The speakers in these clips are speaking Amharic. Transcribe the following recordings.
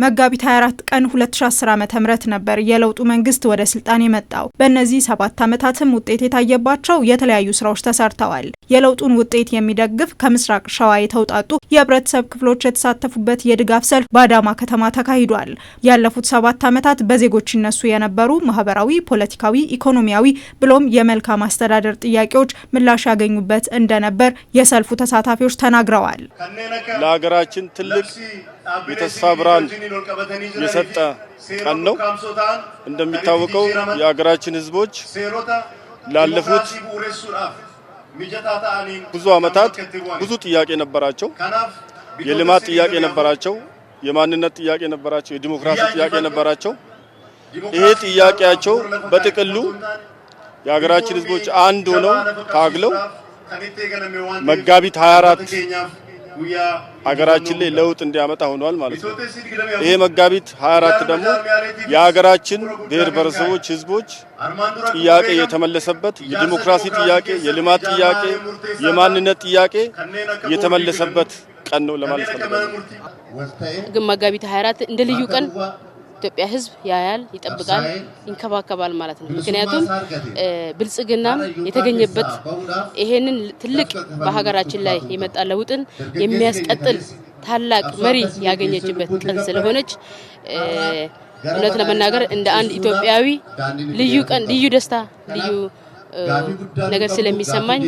መጋቢት 24 ቀን 2010 ዓ.ም ነበር የለውጡ መንግስት ወደ ስልጣን የመጣው። በእነዚህ 7 ዓመታትም ውጤት የታየባቸው የተለያዩ ስራዎች ተሰርተዋል። የለውጡን ውጤት የሚደግፍ ከምስራቅ ሸዋ የተውጣጡ የህብረተሰብ ክፍሎች የተሳተፉበት የድጋፍ ሰልፍ በአዳማ ከተማ ተካሂዷል። ያለፉት 7 ዓመታት በዜጎች ይነሱ የነበሩ ማህበራዊ፣ ፖለቲካዊ፣ ኢኮኖሚያዊ ብሎም የመልካም አስተዳደር ጥያቄዎች ምላሽ ያገኙበት እንደነበር የሰልፉ ተሳታፊዎች ተናግረዋል። ለሀገራችን ትልቅ የተስፋ ብርሃን የሰጠ ቀን ነው። እንደሚታወቀው የሀገራችን ህዝቦች ላለፉት ብዙ ዓመታት ብዙ ጥያቄ ነበራቸው። የልማት ጥያቄ ነበራቸው፣ የማንነት ጥያቄ ነበራቸው፣ የዲሞክራሲ ጥያቄ ነበራቸው። ይሄ ጥያቄያቸው በጥቅሉ የሀገራችን ህዝቦች አንድ ሆነው ታግለው መጋቢት 24 ሀገራችን ላይ ለውጥ እንዲያመጣ ሆኗል ማለት ነው። ይሄ መጋቢት 24 ደግሞ የሀገራችን ብሔር ብሔረሰቦች ህዝቦች ጥያቄ የተመለሰበት የዲሞክራሲ ጥያቄ፣ የልማት ጥያቄ፣ የማንነት ጥያቄ የተመለሰበት ቀን ነው ለማለት ፈልጋለሁ። ግን መጋቢት 24 እንደ ልዩ ቀን ኢትዮጵያ ህዝብ ያያል፣ ይጠብቃል፣ ይንከባከባል ማለት ነው። ምክንያቱም ብልጽግና የተገኘበት ይሄንን ትልቅ በሀገራችን ላይ የመጣ ለውጥን የሚያስቀጥል ታላቅ መሪ ያገኘችበት ቀን ስለሆነች እውነት ለመናገር እንደ አንድ ኢትዮጵያዊ ልዩ ቀን፣ ልዩ ደስታ፣ ልዩ ነገር ስለሚሰማኝ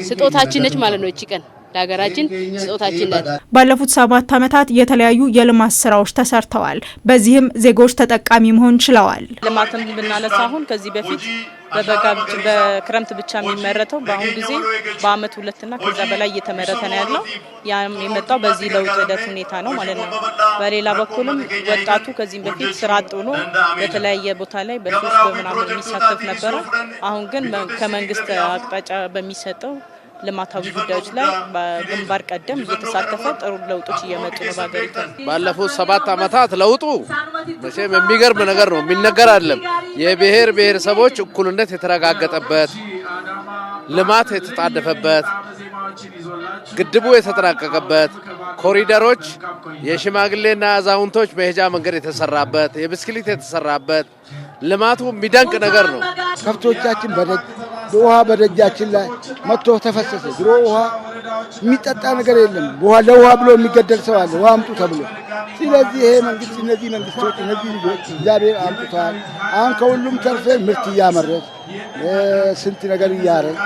ስጦታችን ነች ማለት ነው እቺ ቀን ለሀገራችን ስጦታችን ናት። ባለፉት 7 ዓመታት የተለያዩ የልማት ስራዎች ተሰርተዋል። በዚህም ዜጎች ተጠቃሚ መሆን ችለዋል። ልማትን ብናነሳ አሁን ከዚህ በፊት በክረምት ብቻ የሚመረተው በአሁኑ ጊዜ በአመት 2 እና ከዛ በላይ እየተመረተ ነው ያለው። ያም የመጣው በዚህ ለውጥ ሂደት ሁኔታ ነው ማለት ነው። በሌላ በኩልም ወጣቱ ከዚህም በፊት ስራ አጥ ብሎ በተለያየ ቦታ ላይ በሱስ በምናምን የሚሳተፍ ነበር። አሁን ግን ከመንግስት አቅጣጫ በሚሰጠው ልማታዊ ጉዳዮች ላይ በግንባር ቀደም እየተሳተፈ ጥሩ ለውጦች እየመጡ ነው በአገሪቱ። ባለፉት 7 ዓመታት ለውጡ መቼም የሚገርም ነገር ነው፣ የሚነገር አይደለም። የብሔር ብሔረሰቦች እኩልነት የተረጋገጠበት፣ ልማት የተጣደፈበት፣ ግድቡ የተጠናቀቀበት፣ ኮሪደሮች የሽማግሌና አዛውንቶች መሄጃ መንገድ የተሰራበት፣ የብስክሌት የተሰራበት ልማቱ የሚደንቅ ነገር ነው። ከብቶቻችን ውሃ በደጃችን ላይ መጥቶ ተፈሰሰ። ድሮ ውሃ የሚጠጣ ነገር የለም። ለውሃ ብሎ የሚገደል ሰው አለ፣ ውሃ አምጡ ተብሎ። ስለዚህ ይሄ መንግስት እነዚህ መንግስቶች እነዚህ ልጆች እግዚአብሔር አምጥቷል። አሁን ከሁሉም ተርፌ ምርት እያመረት ስንት ነገር እያረግ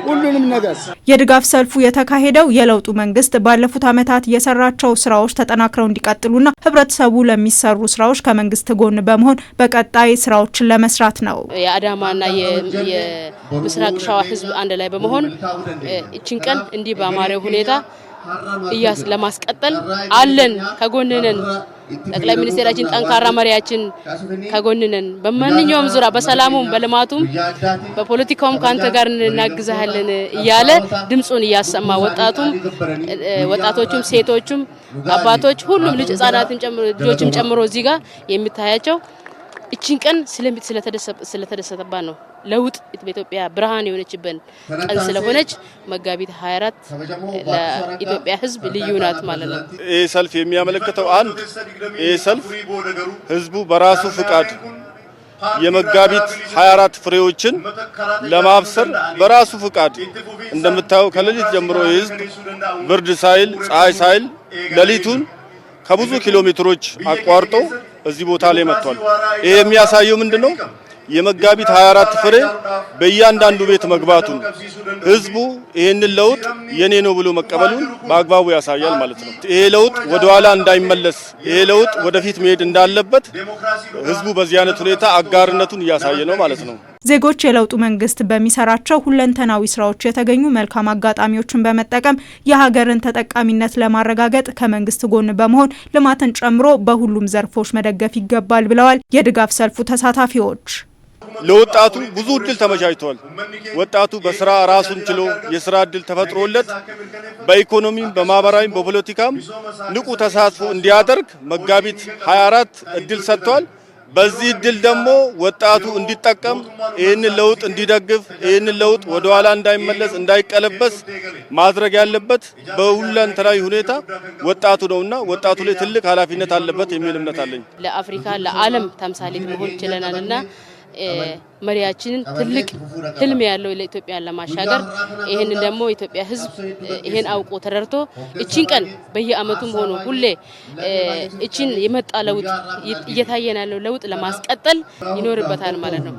ሁሉንም ነገር። የድጋፍ ሰልፉ የተካሄደው የለውጡ መንግስት ባለፉት ዓመታት የሰራቸው ስራዎች ተጠናክረው እንዲቀጥሉና ህብረተሰቡ ለሚሰሩ ስራዎች ከመንግስት ጎን በመሆን በቀጣይ ስራዎችን ለመስራት ነው። የአዳማና የምስራቅ ሸዋ ህዝብ አንድ ላይ በመሆን እቺን ቀን እንዲህ በአማረ ሁኔታ ለማስቀጠል አለን፣ ከጎንነን። ጠቅላይ ሚኒስትራችን ጠንካራ መሪያችን ከጎንነን። በማንኛውም ዙሪያ በሰላሙም በልማቱም በፖለቲካውም ካንተ ጋር እናግዛለን እያለ ድምጹን እያሰማ ወጣቶቹም ሴቶቹም አባቶች ሁሉም ህፃናትን ጨምሮ ልጆችም ጨምሮ እዚህ ጋር የሚታያቸው እቺን ቀን ስለተደሰተባት ነው። ለውጥ በኢትዮጵያ ብርሃን የሆነችበት ቀን ስለሆነች መጋቢት 24 ለኢትዮጵያ ህዝብ ልዩ ናት ማለት ነው። ይህ ሰልፍ የሚያመለክተው ይህ ሰልፍ ህዝቡ በራሱ ፍቃድ የመጋቢት 24 ፍሬዎችን ለማብሰር በራሱ ፍቃድ እንደምታየው ከሌሊት ጀምሮ ህዝብ ብርድ ሳይል ፀሐይ ሳይል ሌሊቱን ከብዙ ኪሎ ሜትሮች አቋርጦ እዚህ ቦታ ላይ መጥቷል። ይሄ የሚያሳየው ምንድነው? የመጋቢት 24 ፍሬ በእያንዳንዱ ቤት መግባቱን ህዝቡ ይሄንን ለውጥ የኔ ነው ብሎ መቀበሉን በአግባቡ ያሳያል ማለት ነው። ይሄ ለውጥ ወደ ኋላ እንዳይመለስ፣ ይሄ ለውጥ ወደፊት መሄድ እንዳለበት ህዝቡ በዚህ አይነት ሁኔታ አጋርነቱን እያሳየ ነው ማለት ነው። ዜጎች የለውጡ መንግስት በሚሰራቸው ሁለንተናዊ ስራዎች የተገኙ መልካም አጋጣሚዎችን በመጠቀም የሀገርን ተጠቃሚነት ለማረጋገጥ ከመንግስት ጎን በመሆን ልማትን ጨምሮ በሁሉም ዘርፎች መደገፍ ይገባል ብለዋል የድጋፍ ሰልፉ ተሳታፊዎች። ለወጣቱ ብዙ እድል ተመቻችቷል። ወጣቱ በስራ ራሱን ችሎ የስራ እድል ተፈጥሮለት በኢኮኖሚም በማህበራዊም በፖለቲካም ንቁ ተሳትፎ እንዲያደርግ መጋቢት 24 እድል ሰጥቷል። በዚህ ድል ደግሞ ወጣቱ እንዲጠቀም ይህንን ለውጥ እንዲደግፍ ይህንን ለውጥ ወደ ኋላ እንዳይመለስ እንዳይቀለበስ ማድረግ ያለበት በሁለንተናዊ ሁኔታ ወጣቱ ነውና ወጣቱ ላይ ትልቅ ኃላፊነት አለበት የሚል እምነት አለኝ። ለአፍሪካ ለዓለም ተምሳሌት መሆን ይችላልና መሪያችንን ትልቅ ህልም ያለው ለኢትዮጵያ ለማሻገር ይሄን ደግሞ ኢትዮጵያ ህዝብ ይሄን አውቆ ተረርቶ እቺን ቀን በየአመቱም ሆኖ ሁሌ እቺን የመጣ ለውጥ እየታየን ያለው ለውጥ ለማስቀጠል ይኖርበታል ማለት ነው።